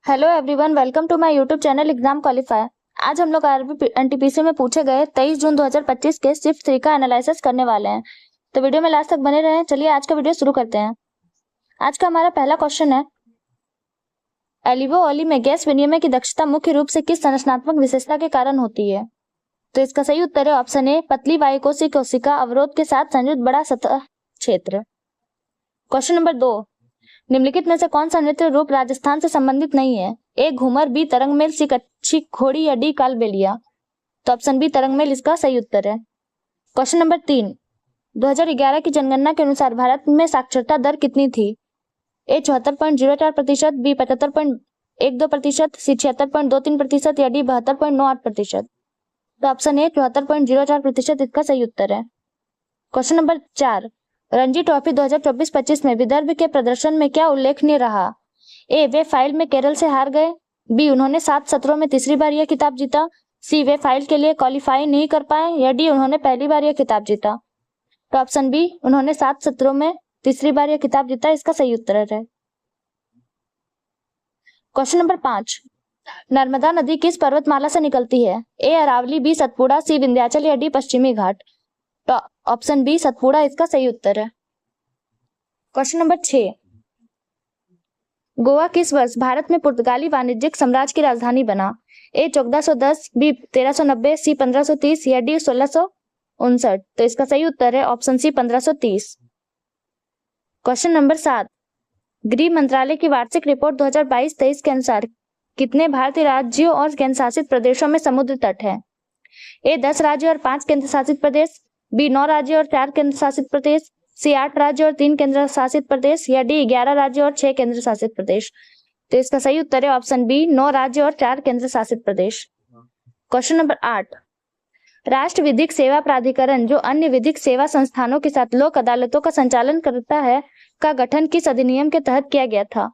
Hello everyone, welcome to my YouTube channel exam qualifier. आज हम लोग आरबी एनटीपीसी में पूछे गए 23 जून 2025 के शिफ्ट 3 का एनालिसिस करने वाले हैं। तो वीडियो में लास्ट तक बने रहें। चलिए आज का वीडियो शुरू करते हैं। आज का हमारा पहला क्वेश्चन है, एलिवो ऑली में गैस विनिमय की दक्षता मुख्य रूप से किस संरचनात्मक विशेषता के कारण होती है? तो इसका सही उत्तर है ऑप्शन ए, पतली वायुकोशीय कोशिका अवरोध के साथ संयुक्त बड़ा सतह क्षेत्र। क्वेश्चन नंबर 2, निम्नलिखित में से कौन सा नृत्य रूप राजस्थान से संबंधित नहीं है? ए घूमर, बी तरंगमेल, सी कच्छी घोड़ी या डी कालबेलिया। तो ऑप्शन बी तरंगमेल इसका सही उत्तर है। क्वेश्चन नंबर 3, 2011 की जनगणना के अनुसार भारत में साक्षरता दर कितनी थी? ए 74.04%, बी 75.12%, सी 76.23% या डी 72.98%। तो ऑप्शन ए 74.04% इसका सही उत्तर है। क्वेश्चन नंबर 4, रणजी ट्रॉफी 2024-25 में विदर्भ के प्रदर्शन में क्या उल्लेखनीय रहा? ए वे फाइनल में केरल से हार गए, बी उन्होंने 7 सत्रों में तीसरी बार यह खिताब जीता, सी वे फाइनल के लिए क्वालिफाई नहीं कर पाए या डी उन्होंने पहली बार यह खिताब जीता। तो ऑप्शन बी उन्होंने 7 सत्रों में तीसरी बार यह खिताब जीता इसका सही उत्तर है। क्वेश्चन नंबर 5, नर्मदा नदी किस पर्वतमाला से निकलती है? ए अरावली, बी सतपुड़ा, सी विंध्याचल या डी पश्चिमी घाट। तो ऑप्शन बी सतपुड़ा इसका सही उत्तर है। क्वेश्चन नंबर 6, गोवा किस वर्ष भारत में पुर्तगाली वाणिज्यिक साम्राज्य की राजधानी बना? ए 1410, बी 1390, सी 1530 या डी 1659। तो इसका सही उत्तर है ऑप्शन सी 1530। क्वेश्चन नंबर 7, गृह मंत्रालय की वार्षिक रिपोर्ट 2022-23 के अनुसार कितने भारतीय राज्यों और केंद्र शासित प्रदेशों में समुद्र तट है? ए 10 राज्य और 5 केंद्र शासित प्रदेश, बी 9 राज्य और 4 केंद्र शासित प्रदेश, सी 8 राज्य और 3 केंद्र शासित प्रदेश या डी 11 राज्य और 6 केंद्र शासित प्रदेश। तो इसका सही उत्तर है ऑप्शन बी 9 राज्य और 4 केंद्र शासित प्रदेश। क्वेश्चन नंबर 8, राष्ट्र विधिक सेवा प्राधिकरण जो अन्य विधिक सेवा संस्थानों के साथ लोक अदालतों का संचालन करता है का गठन किस अधिनियम के तहत किया गया था?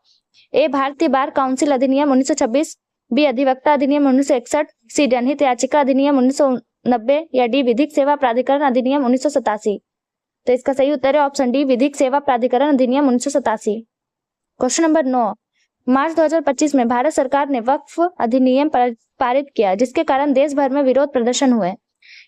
ए भारतीय बार काउंसिल अधिनियम 1926, बी अधिवक्ता अधिनियम 1961, सी जनहित याचिका अधिनियम 1990 या डी विधिक सेवा प्राधिकरण अधिनियम 1987। तो इसका सही उत्तर है ऑप्शन डी विधिक सेवा प्राधिकरण अधिनियम 1987। क्वेश्चन नंबर 9, मार्च 2025 में भारत सरकार ने वक्फ अधिनियम पारित किया जिसके कारण देश भर में विरोध प्रदर्शन हुए।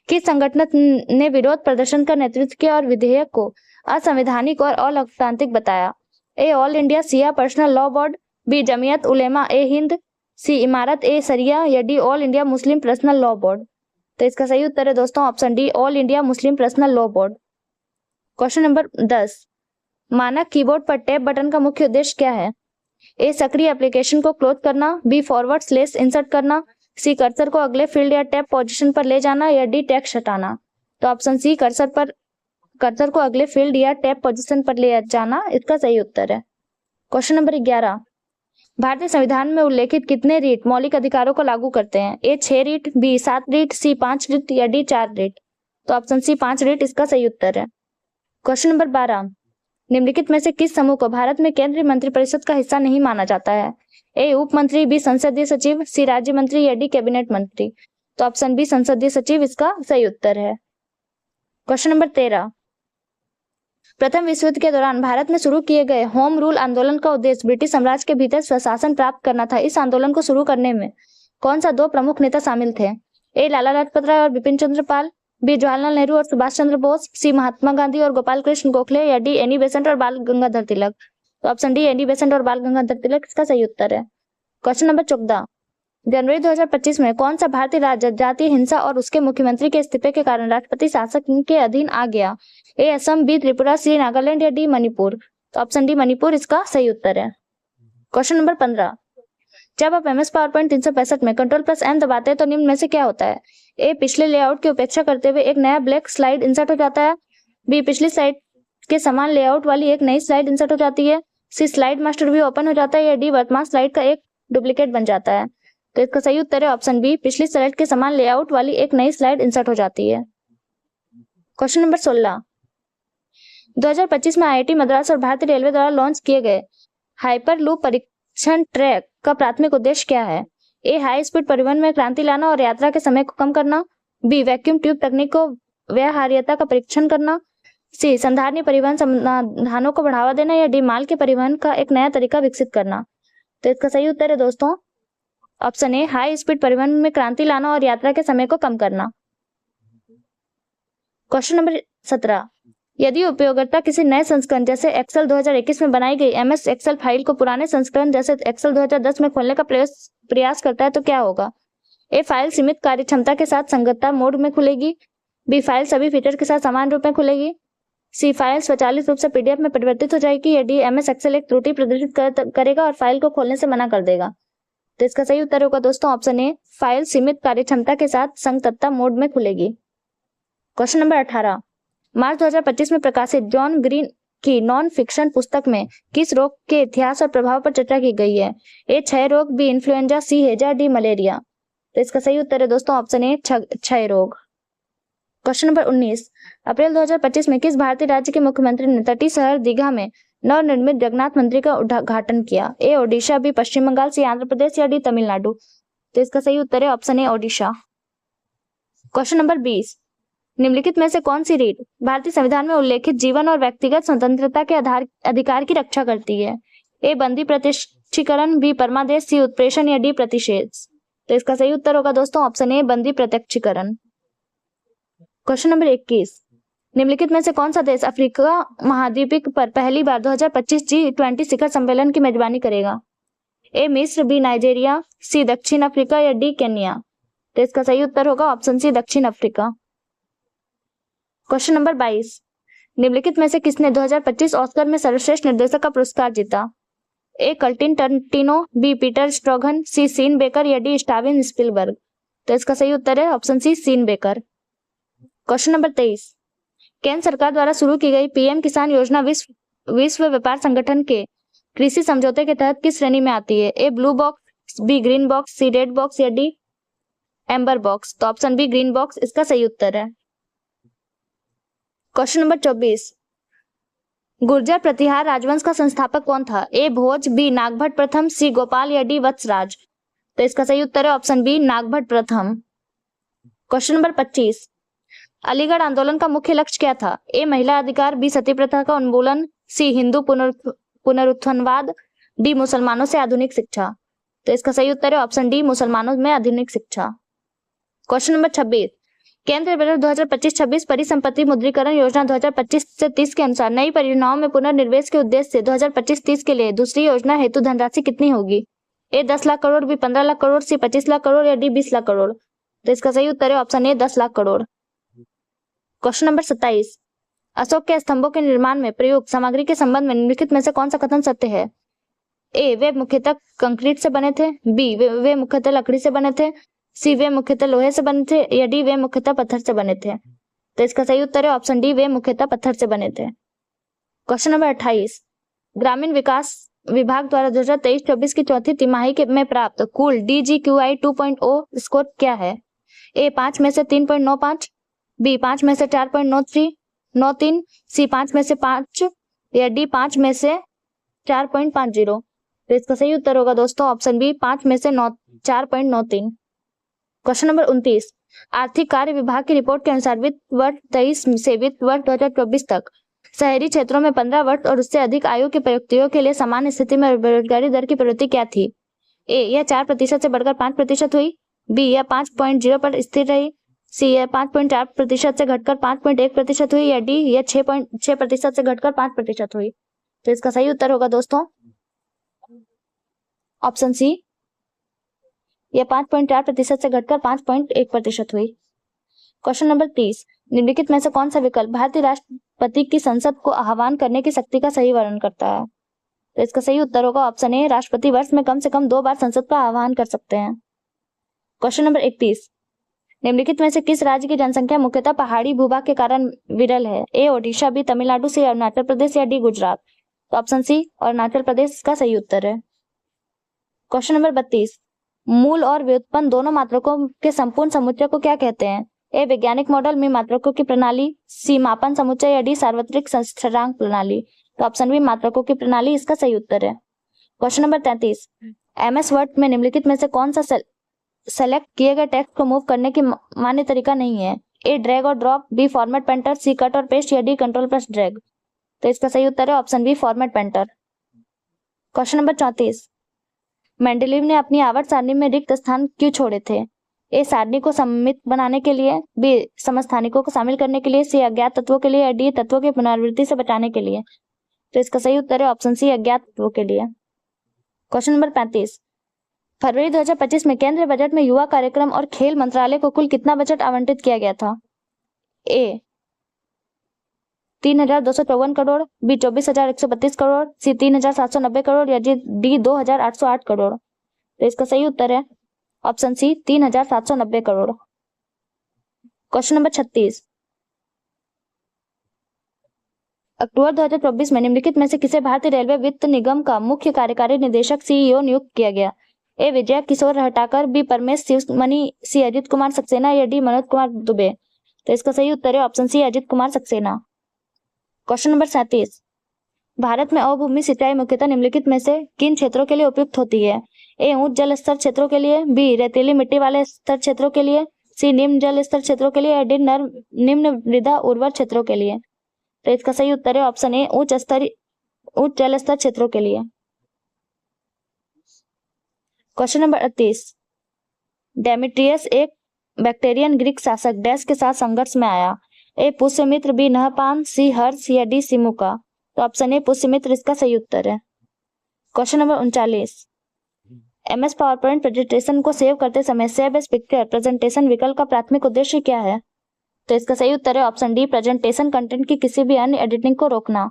किस संगठन ने विरोध प्रदर्शन का नेतृत्व किया और विधेयक को असंवैधानिक और अलोकतांत्रिक बताया? A all India Shia personal law board, B Jamiat Ulema e Hind, C Imarat e Shariah या D all India Muslim personal law board. तो इसका सही उत्तर है दोस्तों option D all India Muslim personal law board. Question number 10, मानक कीबोर्ड पर टैब बटन का मुख्य उद्देश्य क्या है? ए सक्रिय एप्लीकेशन को क्लोज करना, बी फॉरवर्ड स्लैश इंसर्ट करना, सी कर्सर को अगले फील्ड या टैब पोजीशन पर ले जाना या डी टेक्स्ट हटाना। तो ऑप्शन सी कर्सर को अगले फील्ड या टैब पोजीशन पर ले जाना इसका सही उत्तर है। क्वेश्चन नंबर 11, भारतीय संविधान में उल्लेखित कितने रीट मौलिक अधिकारों को लागू करते हैं? ए 6 रीट, बी 7 रीट, सी 5 रीट या डी 4 रीट। तो ऑप्शन सी 5 रीट इसका सही उत्तर है। क्वेश्चन नंबर 12, निम्नलिखित में से किस समूह को भारत में केंद्रीय मंत्रिपरिषद का हिस्सा नहीं माना जाता है? ए उप मंत्री, बी संसदीय सचिव, सी राज्य मंत्री या डी कैबिनेट मंत्री। तो ऑप्शन बी संसदीय सचिव इसका सही उत्तर है। क्वेश्चन नंबर 13, प्रथम विश्व युद्ध के दौरान भारत में शुरू किए गए होम रूल आंदोलन का उद्देश्य ब्रिटिश साम्राज्य के भीतर स्वशासन प्राप्त करना था। इस आंदोलन को शुरू करने में कौन सा 2 प्रमुख नेता शामिल थे? ए लाला लाजपत राय और बिपिन चंद्र पाल, बी जवाहरलाल नेहरू और सुभाष चंद्र बोस, सी महात्मा गांधी और गोपाल कृष्ण गोखले या डी एनी बेसेंट और बाल गंगाधर तिलक। तो ऑप्शन डी एनी बेसेंट और बाल गंगाधर तिलक इसका सही उत्तर है। क्वेश्चन नंबर 14, जनवरी 2025 में कौन सा भारतीय राज्य जातीय हिंसा और उसके मुख्यमंत्री के इस्तीफे के कारण राष्ट्रपति शासन के अधीन आ गया? ए असम, बी त्रिपुरा, सी नागालैंड या डी मणिपुर। तो ऑप्शन डी मणिपुर इसका सही उत्तर है। क्वेश्चन नंबर 15, जब आप MS पावरपॉइंट 365 में Ctrl+N दबाते हैं तो निम्न में से क्या होता है? ए पिछले लेआउट की उपेक्षा करते हुए एक नया ब्लैंक स्लाइड इंसर्ट हो जाता है, बी पिछली स्लाइड के समान लेआउट वाली एक नई स्लाइड इंसर्ट हो जाती है, सी स्लाइड मास्टर व्यू ओपन हो जाता है या डी वर्तमान स्लाइड का एक डुप्लीकेट बन जाता है। तो इसका सही उत्तर है ऑप्शन बी पिछली स्लाइड के समान लेआउट वाली एक नई स्लाइड इंसर्ट हो जाती है। क्वेश्चन नंबर 16, 2025 में IIT मद्रास और भारतीय रेलवे द्वारा लॉन्च किए गए हाइपर लूप परीक्षण ट्रैक का प्राथमिक उद्देश्य क्या है? ए हाई स्पीड परिवहन में क्रांति लाना और यात्रा के समय को कम करना, बी वैक्यूम ट्यूब तकनीक को व्यवहार्यता का परीक्षण करना, सी संधारणीय परिवहन समाधानों को बढ़ावा देना या डी माल के परिवहन का एक नया तरीका विकसित करना। तो इसका सही उत्तर है दोस्तों ऑप्शन ए, हाई स्पीड परिवहन में क्रांति लाना और यात्रा के समय को कम करना। क्वेश्चन नंबर 17, यदि उपयोगकर्ता किसी नए संस्करण जैसे एक्सेल 2021 में बनाई गई MS एक्सेल फाइल को पुराने संस्करण जैसे एक्सेल 2010 में खोलने का प्रयास करता है तो क्या होगा? ए, फाइल सीमित कार्यक्षमता के साथ संगतता मोड में खुलेगी। बी, फाइल सभी फीचर के साथ समान रूप में खुलेगी। सी, फाइल स्वचालित रूप से PDF में परिवर्तित हो जाएगी। या डी, MS एक्सेल एक त्रुटि प्रदर्शित करेगा और फाइल को खोलने से मना कर देगा। तो इसका सही उत्तर होगा दोस्तों ऑप्शन ए, फाइल सीमित कार्यक्षमता के साथ संगतता मोड में खुलेगी। क्वेश्चन नंबर 18, मार्च 2025 में प्रकाशित जॉन ग्रीन की नॉन फिक्शन पुस्तक में किस रोग के इतिहास और प्रभाव पर चर्चा की गई है? ए, क्षय रोग, बी, इन्फ्लुएंजा, सी, हैजा, डी, मलेरिया। तो इसका सही उत्तर है दोस्तों ऑप्शन ए, क्षय रोग। क्वेश्चन नंबर 19, अप्रैल 2025 में किस भारतीय राज्य के मुख्यमंत्री ने तटीय शहर दीघा में नवनिर्मित जगन्नाथ मंदिर का उद्घाटन किया? ए, ओडिशा, बी, पश्चिम बंगाल, सी, आंध्र प्रदेश, या डी, तमिलनाडु। तो इसका सही उत्तर है option A, Odisha. Question number 20, निम्नलिखित में से कौन सी रीट भारतीय संविधान में उल्लेखित जीवन और व्यक्तिगत स्वतंत्रता के अधिकार की रक्षा करती है? ए, बंदी प्रत्यक्षीकरण, बी, परमादेश, सी, उत्प्रेषण, या डी, प्रतिषेध। तो इसका सही उत्तर होगा दोस्तों ऑप्शन ए, बंदी प्रत्यक्षीकरण। क्वेश्चन नंबर 21, निम्नलिखित में से कौन सा देश अफ्रीका महाद्वीप पर पहली बार 2025 G20 शिखर सम्मेलन की मेजबानी करेगा? ए, मिस्र, बी, नाइजीरिया, सी, दक्षिण अफ्रीका, या डी, केन्या। तो इसका सही उत्तर होगा ऑप्शन सी, दक्षिण अफ्रीका। क्वेश्चन नंबर 22, निम्नलिखित में से किसने 2025 ऑस्कर में सर्वश्रेष्ठ निर्देशक का पुरस्कार जीता? A, Quentin Tarantino, B, Peter Strogan, C, Sean Baker, या डी, स्टीवन स्पीलबर्ग। तो इसका सही उत्तर है option C, Sean Baker. Question number 23, केंद्र सरकार द्वारा शुरू की गई PM किसान योजना विश्व व्यापार संगठन के कृषि समझौते के तहत किस श्रेणी में आती है? A, blue box, B, green box, C, red box, या डी, एम्बर बॉक्स। तो ऑप्शन बी, ग्रीन बॉक्स इसका सही उत्तर है। क्वेश्चन नंबर 24, गुर्जर प्रतिहार राजवंश का संस्थापक कौन था? ए, भोज, बी, नागभट्ट प्रथम, सी, गोपाल, या डी, वत्सराज। तो इसका सही उत्तर है ऑप्शन बी, नागभट्ट प्रथम। क्वेश्चन नंबर 25, अलीगढ़ आंदोलन का मुख्य लक्ष्य क्या था? ए, महिला अधिकार, बी, सती प्रथा का उन्मूलन, सी, हिंदू पुनरुत्थानवाद, डी, मुसलमानों से आधुनिक शिक्षा। तो इसका सही उत्तर है ऑप्शन डी, मुसलमानों में आधुनिक शिक्षा। क्वेश्चन नंबर 26, केंद्र बजट 2025-26 परिसंपत्ति मुद्रीकरण योजना 2025 से 30 के अनुसार नई परियोजनाओं में पुनर्निवेश के उद्देश्य से 2025-30 के लिए दूसरी योजना हेतु धनराशि कितनी होगी? ए, 10 लाख करोड़, बी, 15 लाख करोड़, सी, 25 लाख करोड़, या डी, 20 लाख करोड़। तो इसका सही उत्तर है option A, 10 lakh crore. Question number 27, Ashok के स्तंभों के निर्माण में प्रयुक्त सामग्री के संबंध में निम्नलिखित में से कौन सा कथन सत्य है? ए, वे मुख्यतः कंक्रीट से बने थे, बी, वे मुख्यतः लकड़ी से बने थे, सी, वे मुख्यतः लोहे से बने थे, या डी, वे मुख्यतः पत्थर से बने थे। तो इसका सही उत्तर है ऑप्शन डी, वे मुख्यतः पत्थर से बने थे। क्वेश्चन नंबर 28, ग्रामीण विकास विभाग द्वारा 2023-24 की चौथी तिमाही में प्राप्त कुल DGQI 2.0 स्कोर क्या है? ए, 5 में से 3.95, बी, 5 में से 4.93, सी, 5 में से 5, या डी, 5 में से 4.50। तो इसका सही उत्तर होगा दोस्तों ऑप्शन बी, 5 में से 4.93। क्वेश्चन नंबर 29, आर्थिक कार्य विभाग की रिपोर्ट के अनुसार वित्त वर्ष 23 से वित्त वर्ष 2024 तक शहरी क्षेत्रों में 15 वर्ष और उससे अधिक आयु के व्यक्तियों के लिए सामान्य स्थिति में बेरोजगारी दर की प्रवृत्ति क्या थी? ए, यह 4% से बढ़कर 5% हुई, बी, यह 5.0 पर स्थिर रही, सी, यह 5.4% से घटकर 5.1% हुई, या डी, यह 6% से घटकर 5% हुई। तो इसका सही उत्तर होगा दोस्तों ऑप्शन सी, यह 5.4% से घटकर 5.1% हुई। क्वेश्चन नंबर 30, निम्नलिखित में से कौन सा विकल्प भारतीय राष्ट्रपति की संसद को आह्वान करने की शक्ति का सही वर्णन करता है? तो इसका सही उत्तर होगा ऑप्शन ए, राष्ट्रपति वर्ष में कम से कम 2 बार संसद का आह्वान कर सकते हैं। क्वेश्चन नंबर 31, निम्नलिखित में से किस राज्य की जनसंख्या मुख्यतः पहाड़ी भूभाग के कारण विरल है? ए, ओडिशा, बी, तमिलनाडु, सी, अरुणाचल प्रदेश, या डी, गुजरात। तो ऑप्शन सी, अरुणाचल प्रदेश का सही उत्तर है। क्वेश्चन नंबर 32, मूल और व्युत्पन्न दोनों मात्रकों के संपूर्ण समुच्चय को क्या कहते हैं? ए, वैज्ञानिक मॉडल में मात्रकों की प्रणाली, सी, मापन समुच्चय, या डी, सार्वत्रिक स्थिरांक प्रणाली। तो ऑप्शन बी, मात्रकों की प्रणाली इसका सही उत्तर है। क्वेश्चन नंबर 33, MS वर्ड में निम्नलिखित में से कौन सा सेलेक्ट किए गए टेक्स्ट को मूव करने की मान्य तरीका नहीं है? ए, ड्रैग और drop, B, format painter, C, cut और पेस्ट, या डी, कंट्रोल प्लस ड्रैग। तो इसका सही उत्तर है option B, format painter. Question number 34, Mendeleev ने अपनी आवर्त सारणी में रिक्त स्थान क्यों छोड़े थे? ए सारणी को सममित बनाने के लिए, बी समस्थानिकों को शामिल करने के लिए, सी अज्ञात तत्वों के लिए, या डी तत्वों की पुनरावृत्ति से बचाने के लिए। तो इसका सही उत्तर है ऑप्शन सी अज्ञात तत्वों के लिए। क्वेश्चन नंबर 35, फरवरी 2025 में केंद्रीय बजट में युवा कार्यक्रम और खेल मंत्रालय को कुल कितना बजट आवंटित किया गया था? A 3,254 crore, B 24,132 crore, C 3,790 crore, या डी 2,808 करोड़। तो इसका सही उत्तर है option C 3,790 crore. Question number 36, अक्टूबर 2024 में निम्नलिखित में से किसे भारतीय रेलवे वित्त निगम का मुख्य कार्यकारी निदेशक सीईओ नियुक्त किया गया? ए विजय किशोर रहटाकर, बी परमेश शिवमणि, सी अजित कुमार सक्सेना, या डी मनोज कुमार दुबे। तो इसका सही उत्तर है option C Ajit Kumar Saxena. Question number 37, Bharat में अभूमि सिंचाई मुख्यतः निम्नलिखित में से किन क्षेत्रों के लिए उपयुक्त होती है? ए उच्च जल स्तर क्षेत्रों के लिए, बी रेतीली मिट्टी वाले स्तर क्षेत्रों के लिए, सी निम्न जल स्तर क्षेत्रों के लिए, या डी निम्न मृदा उर्वर क्षेत्रों के लिए। तो इसका सही उत्तर है ऑप्शन ए उच्च जल स्तर क्षेत्रों के लिए। क्वेश्चन नंबर 38, डेमेट्रियस एक बैक्टेरियन ग्रीक शासक डैश के साथ संघर्ष में आया? ए पुष्यमित्र, बी नहपान, सी हर्ष, या डी सिमुका। तो ऑप्शन ए पुष्यमित्र इसका सही उत्तर है। Question number 39, MS power point presentation को सेव करते समय सेव एज पिक्चर प्रेजेंटेशन विकल्प का प्राथमिक उद्देश्य क्या है? तो इसका सही उत्तर है ऑप्शन डी प्रेजेंटेशन कंटेंट की किसी भी अन्य एडिटिंग को रोकना।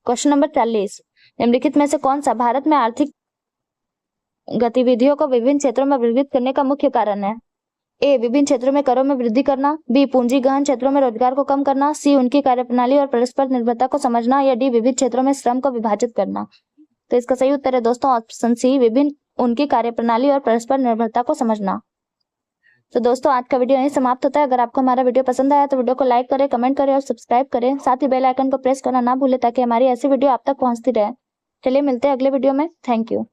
क्वेश्चन नंबर 40, निम्नलिखित में से कौन सा भारत में आर्थिक गतिविधियों को विभिन्न क्षेत्रों में विभाजित करने का मुख्य कारण है? ए विभिन्न क्षेत्रों में करों में वृद्धि करना, बी पूंजी गहन क्षेत्रों में रोजगार को कम करना, सी उनकी कार्यप्रणाली और परस्पर निर्भरता को समझना, या डी विभिन्न क्षेत्रों में श्रम को विभाजित करना। तो इसका सही उत्तर है दोस्तों ऑप्शन सी विभिन्न उनकी कार्यप्रणाली और परस्पर निर्भरता को समझना। तो दोस्तों आज का वीडियो यहीं समाप्त होता है। अगर आपको हमारा वीडियो पसंद आया तो वीडियो को लाइक करें, कमेंट करें और सब्सक्राइब करें। साथ ही बेल आइकन को प्रेस करना ना भूलें ताकि हमारी ऐसी वीडियो आप तक पहुंचती रहे। चलिए मिलते हैं अगले वीडियो में। Thank you.